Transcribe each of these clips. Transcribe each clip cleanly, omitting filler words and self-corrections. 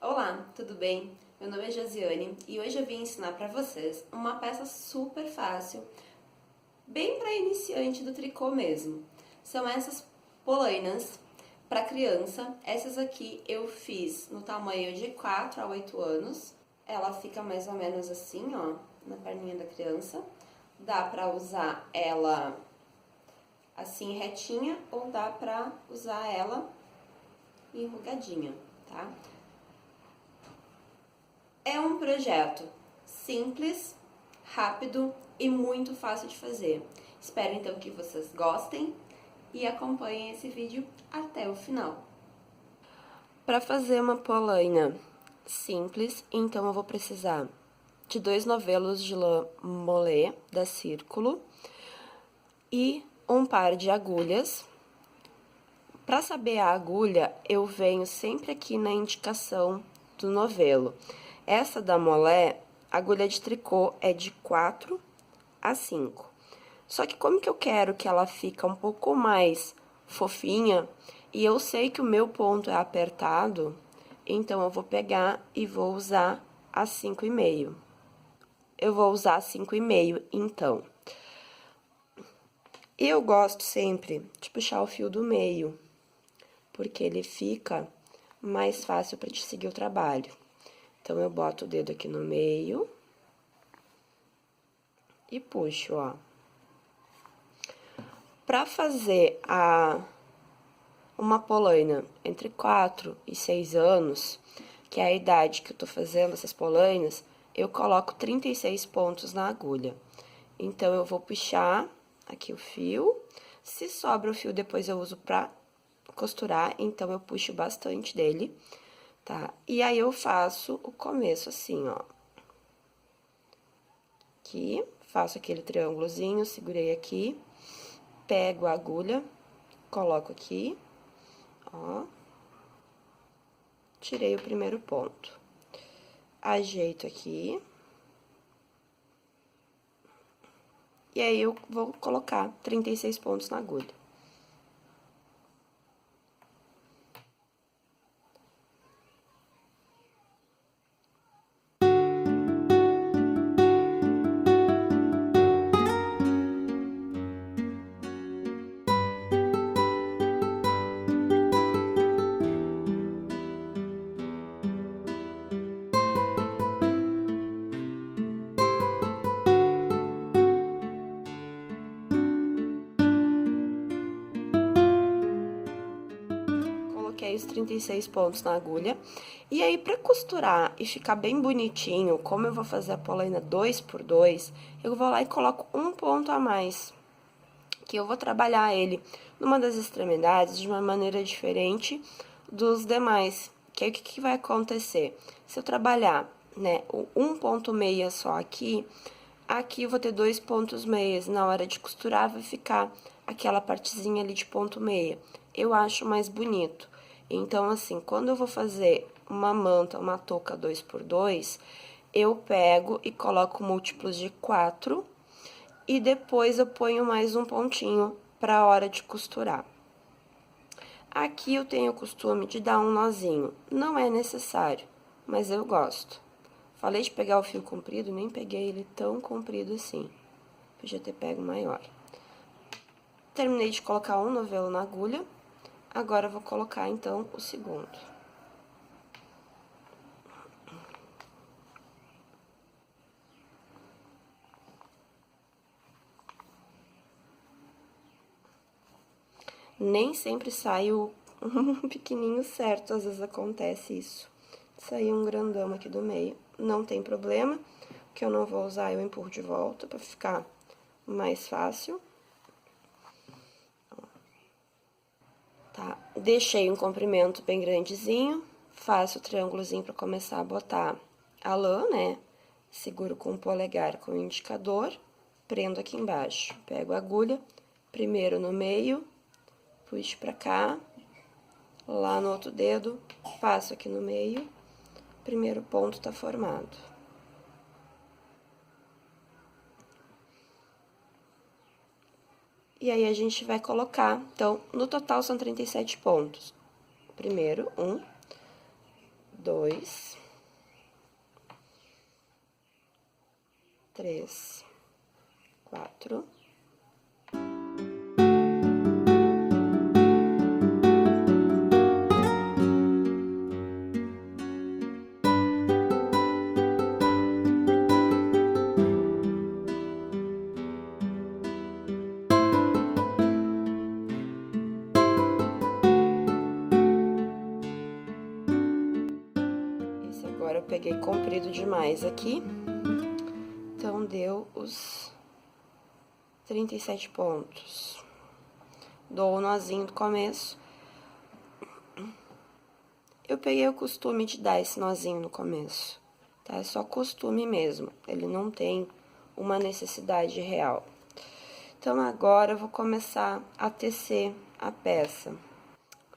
Olá, tudo bem? Meu nome é Josiane e hoje eu vim ensinar para vocês uma peça super fácil, bem para iniciante do tricô mesmo. São essas polainas para criança. Essas aqui eu fiz no tamanho de 4 a 8 anos. Ela fica mais ou menos assim, ó, na perninha da criança. Dá para usar ela assim retinha ou dá para usar ela enrugadinha, tá? É um projeto simples, rápido e muito fácil de fazer. Espero então que vocês gostem e acompanhem esse vídeo até o final. Para fazer uma polaina simples, então eu vou precisar de 2 novelos de lã molé da Círculo e um par de agulhas. Para saber a agulha, eu venho sempre aqui na indicação do novelo. Essa da molé, a agulha de tricô é de 4 a 5. Só que como que eu quero que ela fique um pouco mais fofinha, e eu sei que o meu ponto é apertado, então eu vou pegar e vou usar a 5,5. Eu vou usar a 5,5, então. Eu gosto sempre de puxar o fio do meio, porque ele fica mais fácil para te seguir o trabalho. Então, eu boto o dedo aqui no meio e puxo, ó. Para fazer uma polaina entre 4 e 6 anos, que é a idade que eu tô fazendo essas polainas, eu coloco 36 pontos na agulha. Então, eu vou puxar aqui o fio. Se sobra o fio, depois eu uso pra costurar, então eu puxo bastante dele, tá? E aí, eu faço o começo assim, ó. Aqui, faço aquele triângulozinho, segurei aqui, pego a agulha, coloco aqui, ó. Tirei o primeiro ponto. Ajeito aqui. E aí, eu vou colocar 36 pontos na agulha. Coloquei os 36 pontos na agulha. E aí, pra costurar e ficar bem bonitinho, como eu vou fazer a polaina 2 por 2, eu vou lá e coloco um ponto a mais. Que eu vou trabalhar ele numa das extremidades de uma maneira diferente dos demais. Que aí, o que vai acontecer? Se eu trabalhar, né, o 1,6 só aqui, aqui eu vou ter 2 pontos meias. Na hora de costurar, vai ficar aquela partezinha ali de ponto meia. Eu acho mais bonito. Então, assim, quando eu vou fazer uma manta, uma touca 2 por 2, eu pego e coloco múltiplos de 4 e depois eu ponho mais um pontinho para a hora de costurar. Aqui eu tenho o costume de dar um nozinho, não é necessário, mas eu gosto. Falei de pegar o fio comprido, nem peguei ele tão comprido assim. Podia ter pego maior. Terminei de colocar um novelo na agulha, agora eu vou colocar então o segundo. Nem sempre sai o pequenininho certo, às vezes acontece isso. Saiu um grandão aqui do meio, não tem problema, que eu não vou usar, eu empurro de volta pra ficar mais fácil. Tá, deixei um comprimento bem grandezinho, faço o triângulozinho pra começar a botar a lã, né? Seguro com o polegar com o indicador, prendo aqui embaixo. Pego a agulha, primeiro no meio, puxo pra cá, lá no outro dedo, passo aqui no meio, primeiro ponto tá formado. E aí, a gente vai colocar, então, no total são 37 pontos. Primeiro, 1, 2, 3, 4. Esse agora eu peguei comprido demais aqui, então deu os 37 pontos. Dou o nozinho do começo. Eu peguei o costume de dar esse nozinho no começo, tá? É só costume mesmo, ele não tem uma necessidade real. Então, agora eu vou começar a tecer a peça.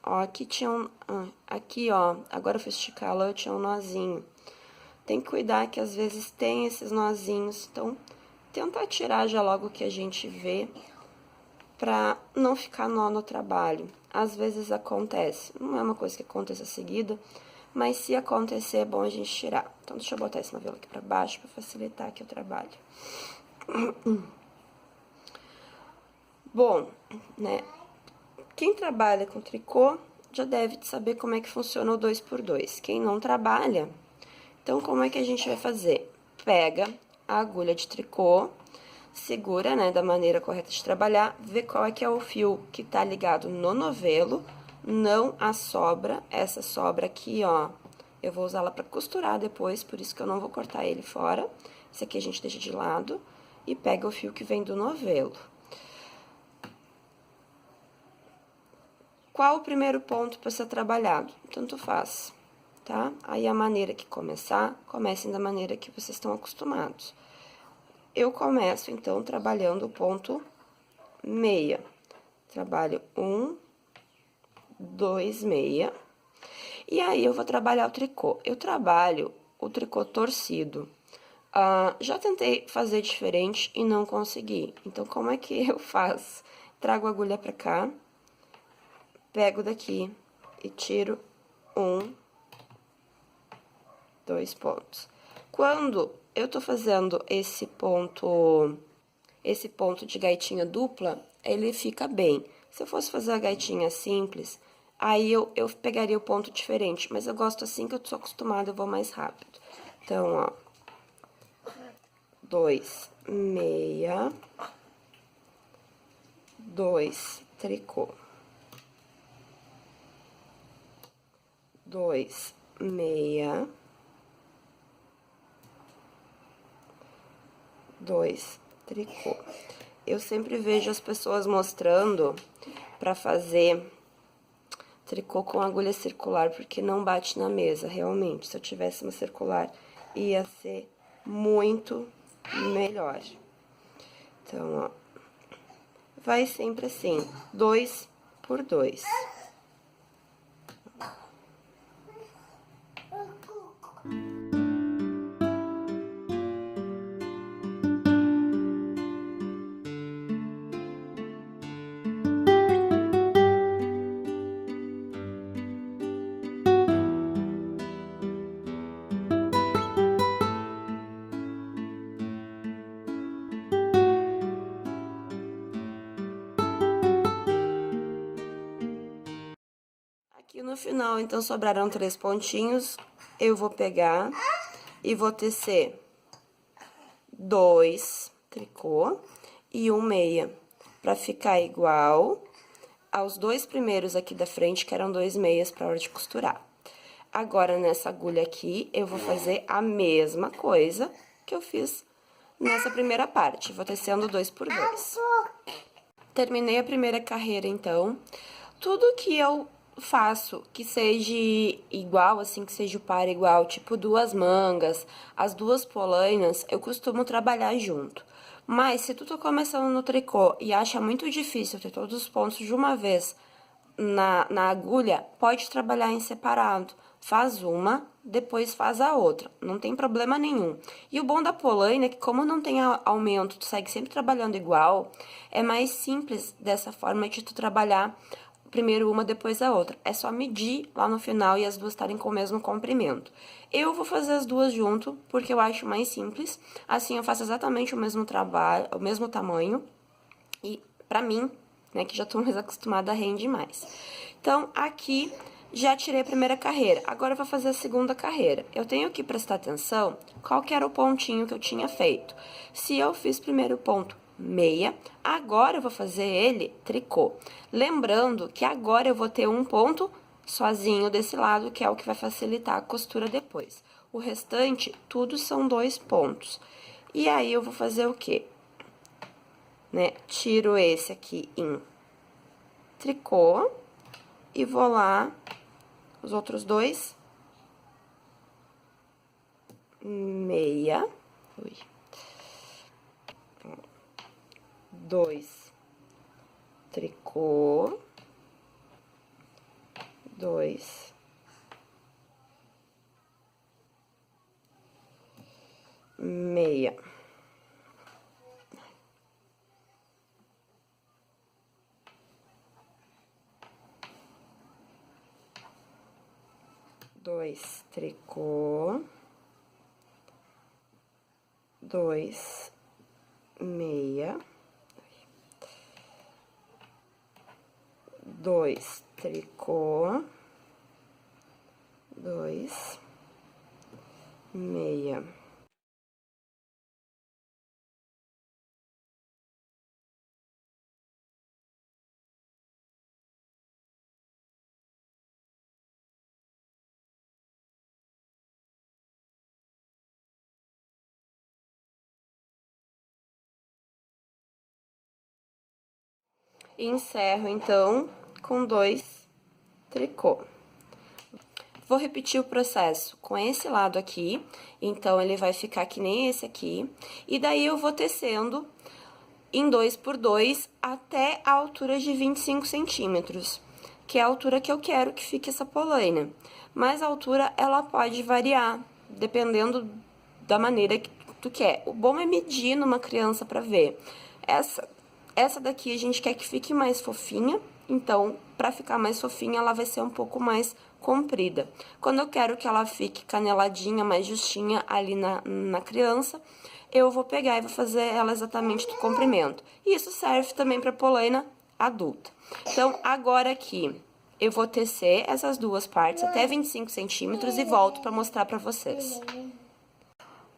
Ó, aqui tinha aqui, ó, agora eu fui esticá-la, eu tinha um nozinho. Tem que cuidar que às vezes tem esses nozinhos, então, tentar tirar já logo que a gente vê, pra não ficar nó no trabalho. Às vezes acontece, não é uma coisa que aconteça seguida, mas se acontecer é bom a gente tirar. Então, deixa eu botar esse novelo aqui pra baixo pra facilitar aqui o trabalho. Bom, né, quem trabalha com tricô já deve saber como é que funciona o 2x2. Quem não trabalha, então como é que a gente vai fazer? Pega a agulha de tricô, segura, né, da maneira correta de trabalhar, vê qual é que é o fio que tá ligado no novelo, não a sobra, essa sobra aqui, ó, eu vou usá-la pra costurar depois, por isso que eu não vou cortar ele fora. Esse aqui a gente deixa de lado e pega o fio que vem do novelo. Qual o primeiro ponto para ser trabalhado? Tanto faz, tá? Aí a maneira que começar, comecem da maneira que vocês estão acostumados. Eu começo, então, trabalhando o ponto meia. Trabalho 1, 2, meia. E aí, eu vou trabalhar o tricô. Eu trabalho o tricô torcido. Já tentei fazer diferente e não consegui. Então, como é que eu faço? Trago a agulha pra cá. Pego daqui e tiro 1, 2 pontos. Quando eu tô fazendo esse ponto de gaitinha dupla, ele fica bem. Se eu fosse fazer a gaitinha simples, aí eu pegaria o ponto diferente, mas eu gosto assim que eu tô acostumada, eu vou mais rápido. Então, ó, 2, meia, 2, tricô. 2, meia, 2, tricô. Eu sempre vejo as pessoas mostrando pra fazer tricô com agulha circular, porque não bate na mesa, realmente. Se eu tivesse uma circular, ia ser muito melhor. Então, ó, vai sempre assim, 2 por 2. Aqui no final, então, sobraram 3 pontinhos. Eu vou pegar e vou tecer 2 tricô e 1 meia, pra ficar igual aos 2 primeiros aqui da frente, que eram 2 meias pra hora de costurar. Agora, nessa agulha aqui, eu vou fazer a mesma coisa que eu fiz nessa primeira parte. Vou tecendo 2 por 2. Terminei a primeira carreira, então. Tudo que eu faço que seja igual, assim, que seja o par igual, tipo 2 mangas, as 2 polainas, eu costumo trabalhar junto. Mas, se tu tá começando no tricô e acha muito difícil ter todos os pontos de uma vez na agulha, pode trabalhar em separado. Faz uma, depois faz a outra, não tem problema nenhum. E o bom da polaina é que, como não tem aumento, tu segue sempre trabalhando igual, é mais simples dessa forma de tu trabalhar primeiro uma, depois a outra. É só medir lá no final e as duas estarem com o mesmo comprimento. Eu vou fazer as duas junto, porque eu acho mais simples. Assim, eu faço exatamente o mesmo trabalho, o mesmo tamanho. E, pra mim, né, que já tô mais acostumada, rende mais. Então, aqui, já tirei a primeira carreira. Agora, eu vou fazer a segunda carreira. Eu tenho que prestar atenção qual que era o pontinho que eu tinha feito. Se eu fiz primeiro ponto meia, agora eu vou fazer ele tricô. Lembrando que agora eu vou ter um ponto sozinho desse lado, que é o que vai facilitar a costura depois. O restante, tudo são 2 pontos. E aí, eu vou fazer o quê? Né? Tiro esse aqui em tricô e vou lá, os outros 2, meia, 2 tricô, 2 meia. Dois tricô, 2 meia, 2 tricô, 2 meia. E encerro, então, com 2 tricô. Vou repetir o processo com esse lado aqui, então, ele vai ficar que nem esse aqui. E daí, eu vou tecendo em 2 por 2 até a altura de 25 centímetros, que é a altura que eu quero que fique essa polaina. Mas a altura, ela pode variar, dependendo da maneira que tu quer. O bom é medir numa criança pra ver. Essa daqui a gente quer que fique mais fofinha, então, pra ficar mais fofinha, ela vai ser um pouco mais comprida. Quando eu quero que ela fique caneladinha, mais justinha ali na criança, eu vou pegar e vou fazer ela exatamente do comprimento. E isso serve também pra polaina adulta. Então, agora aqui, eu vou tecer essas duas partes até 25 centímetros e volto pra mostrar pra vocês.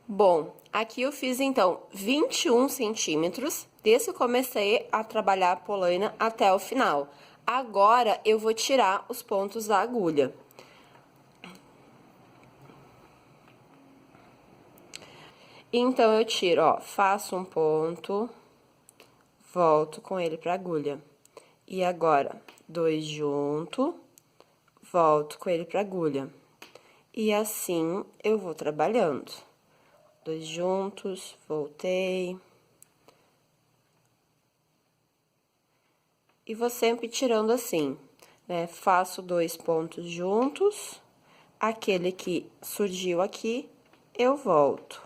Bom, aqui eu fiz, então, 21 centímetros, desde que eu comecei a trabalhar a polaina até o final. Agora, eu vou tirar os pontos da agulha. Então, eu tiro, ó, faço um ponto, volto com ele pra agulha. E agora, 2 junto, volto com ele pra agulha. E assim, eu vou trabalhando. 2 juntos, voltei. E vou sempre tirando assim, né? Faço 2 pontos juntos, aquele que surgiu aqui, eu volto.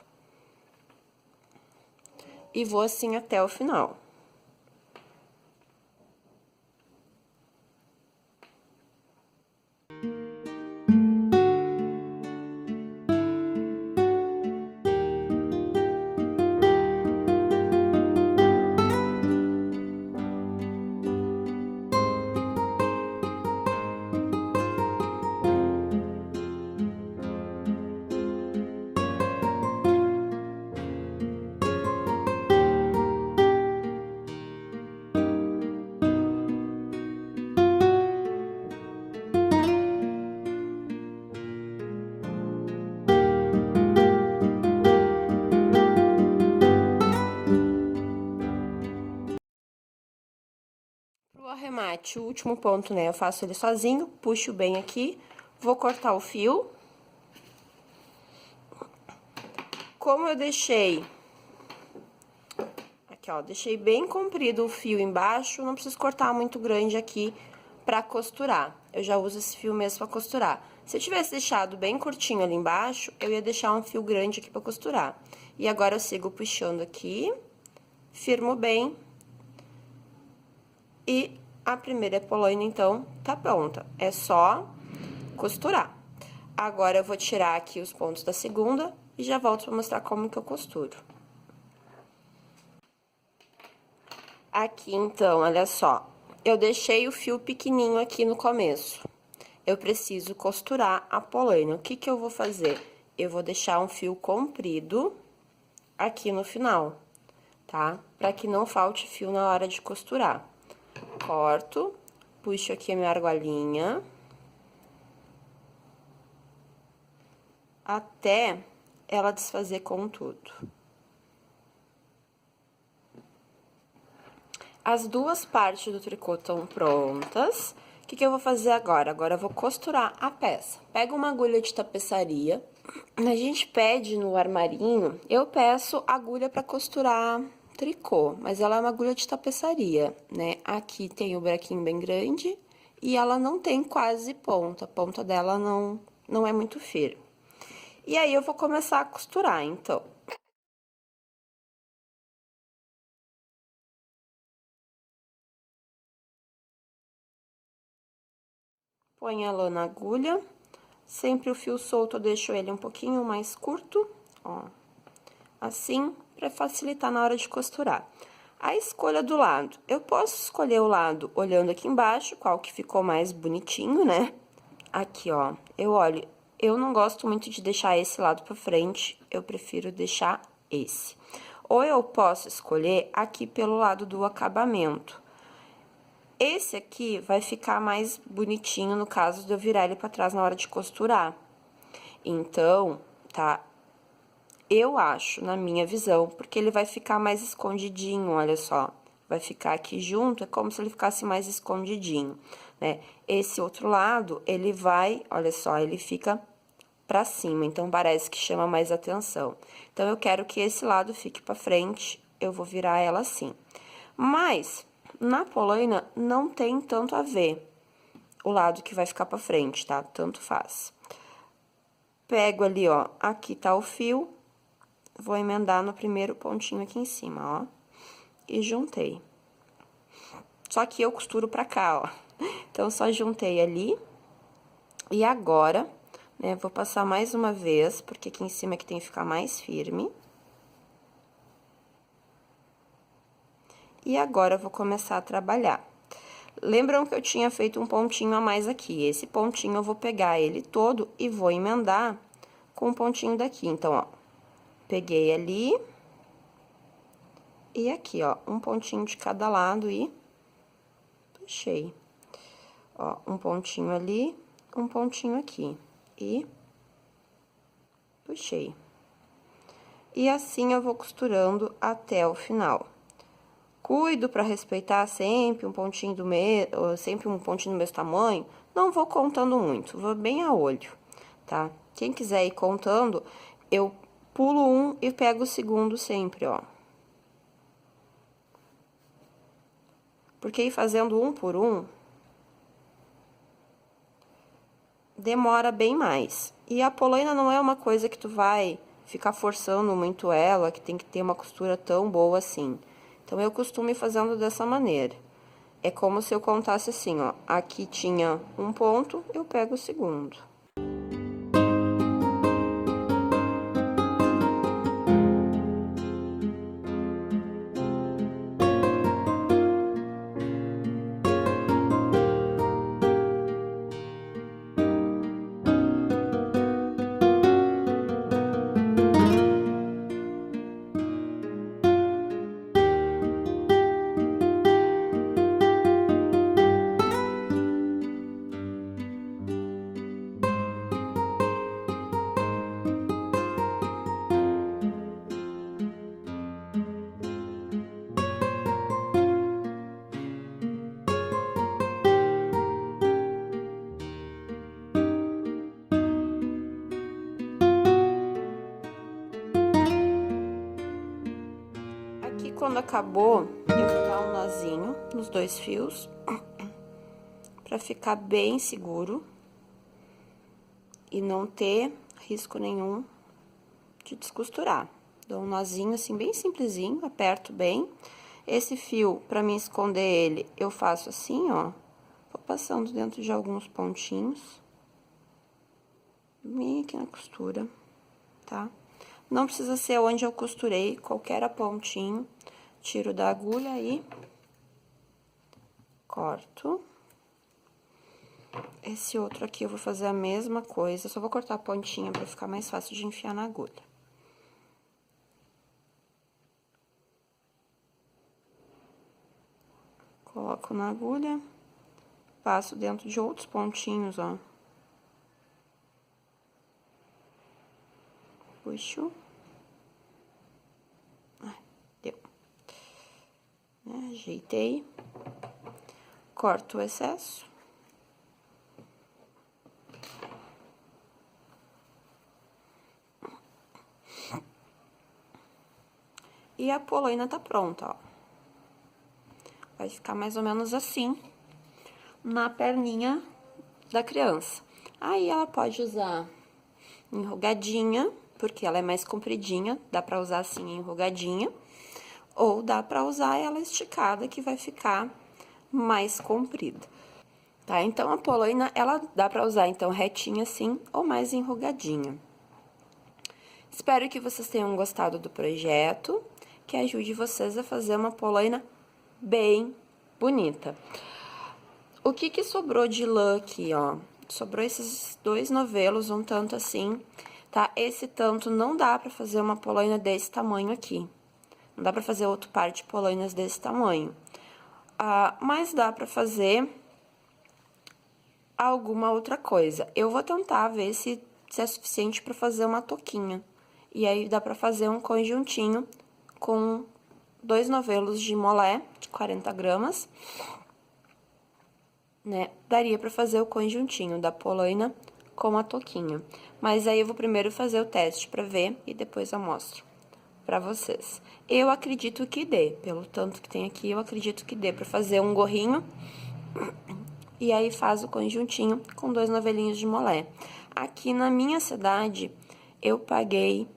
E vou assim até o final. Pro arremate, o último ponto, né, eu faço ele sozinho, puxo bem aqui, vou cortar o fio. Como eu deixei, aqui ó, deixei bem comprido o fio embaixo, não preciso cortar muito grande aqui pra costurar. Eu já uso esse fio mesmo pra costurar. Se eu tivesse deixado bem curtinho ali embaixo, eu ia deixar um fio grande aqui pra costurar. E agora eu sigo puxando aqui, firmo bem e A primeira polaina, então, tá pronta. É só costurar. Agora, eu vou tirar aqui os pontos da segunda e já volto pra mostrar como que eu costuro. Aqui, então, olha só. Eu deixei o fio pequenininho aqui no começo. Eu preciso costurar a polaina. O que que eu vou fazer? Eu vou deixar um fio comprido aqui no final, tá? Pra que não falte fio na hora de costurar. Corto, puxo aqui a minha argolinha. Até ela desfazer com tudo. As duas partes do tricô estão prontas. O que que eu vou fazer agora? Agora eu vou costurar a peça. Pega uma agulha de tapeçaria. A gente pede no armarinho, eu peço agulha para costurar tricô, mas ela é uma agulha de tapeçaria, né? Aqui tem o buraquinho bem grande e ela não tem quase ponta. A ponta dela não é muito firme. E aí, eu vou começar a costurar, então. Põe a lã na agulha. Sempre o fio solto eu deixo ele um pouquinho mais curto, ó. Assim, pra facilitar na hora de costurar. A escolha do lado. Eu posso escolher o lado olhando aqui embaixo, qual que ficou mais bonitinho, né? Aqui, ó, eu olho. Eu não gosto muito de deixar esse lado pra frente, eu prefiro deixar esse. Ou eu posso escolher aqui pelo lado do acabamento. Esse aqui vai ficar mais bonitinho no caso de eu virar ele pra trás na hora de costurar. Então, tá? Eu acho, na minha visão, porque ele vai ficar mais escondidinho, olha só. Vai ficar aqui junto, é como se ele ficasse mais escondidinho, né? Esse outro lado, ele vai, olha só, ele fica pra cima, então parece que chama mais atenção. Então, eu quero que esse lado fique pra frente, eu vou virar ela assim. Mas, na polaina, não tem tanto a ver o lado que vai ficar pra frente, tá? Tanto faz. Pego ali, ó, aqui tá o fio, vou emendar no primeiro pontinho aqui em cima, ó, e juntei. Só que eu costuro pra cá, ó. Então, só juntei ali. E agora, né, vou passar mais uma vez, porque aqui em cima que tem que ficar mais firme. E agora, eu vou começar a trabalhar. Lembram que eu tinha feito um pontinho a mais aqui? Esse pontinho eu vou pegar ele todo e vou emendar com um pontinho daqui. Então, ó, peguei ali e aqui, ó, um pontinho de cada lado e puxei. Ó, um pontinho ali, um pontinho aqui e puxei. E assim eu vou costurando até o final. Cuido para respeitar sempre um pontinho sempre um pontinho do mesmo tamanho. Não vou contando muito, vou bem a olho, tá? Quem quiser ir contando, eu pulo um e pego o segundo sempre, ó. Porque ir fazendo um por um demora bem mais. E a polaina não é uma coisa que tu vai ficar forçando muito ela, que tem que ter uma costura tão boa assim. Então, eu costumo ir fazendo dessa maneira. É como se eu contasse assim, ó. Aqui tinha um ponto, eu pego o segundo. Aqui, quando acabou, eu vou dar um nozinho nos dois fios, pra ficar bem seguro e não ter risco nenhum de descosturar. Dou um nozinho assim, bem simplesinho, aperto bem. Esse fio, pra mim esconder ele, eu faço assim, ó. Vou passando dentro de alguns pontinhos. Bem aqui na costura, tá? Não precisa ser onde eu costurei, qualquer pontinho. Tiro da agulha e corto. Esse outro aqui eu vou fazer a mesma coisa, só vou cortar a pontinha pra ficar mais fácil de enfiar na agulha. Coloco na agulha, passo dentro de outros pontinhos, ó. Puxo. Deu. Ajeitei. Corto o excesso. E a polaina tá pronta, ó. Vai ficar mais ou menos assim, na perninha da criança. Aí, ela pode usar enrugadinha, porque ela é mais compridinha, dá pra usar assim, enrugadinha. Ou dá pra usar ela esticada, que vai ficar mais comprida. Tá? Então, a polaina, ela dá pra usar, então, retinha assim, ou mais enrugadinha. Espero que vocês tenham gostado do projeto, que ajude vocês a fazer uma polaina bem bonita. O que sobrou de lã aqui, ó? Sobrou esses 2 novelos, um tanto assim, tá? Esse tanto não dá pra fazer uma polaina desse tamanho aqui. Não dá pra fazer outro par de polainas desse tamanho. Mas dá pra fazer alguma outra coisa. Eu vou tentar ver se é suficiente pra fazer uma touquinha. E aí, dá pra fazer um conjuntinho com 2 novelos de molé, de 40 gramas, né? Daria pra fazer o conjuntinho da polaina com a touquinha. Mas aí, eu vou primeiro fazer o teste pra ver e depois eu mostro pra vocês. Eu acredito que dê, pelo tanto que tem aqui, eu acredito que dê pra fazer um gorrinho. E aí, faz o conjuntinho com 2 novelinhos de molé. Aqui na minha cidade, eu paguei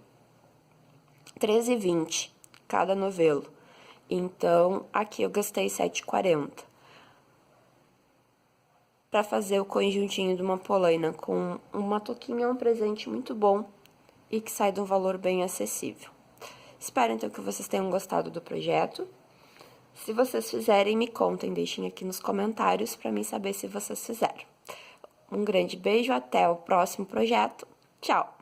R$13,20 cada novelo. Então, aqui eu gastei R$7,40. Pra fazer o conjuntinho de uma polaina com uma touquinha é um presente muito bom e que sai de um valor bem acessível. Espero, então, que vocês tenham gostado do projeto. Se vocês fizerem, me contem, deixem aqui nos comentários pra mim saber se vocês fizeram. Um grande beijo, até o próximo projeto. Tchau!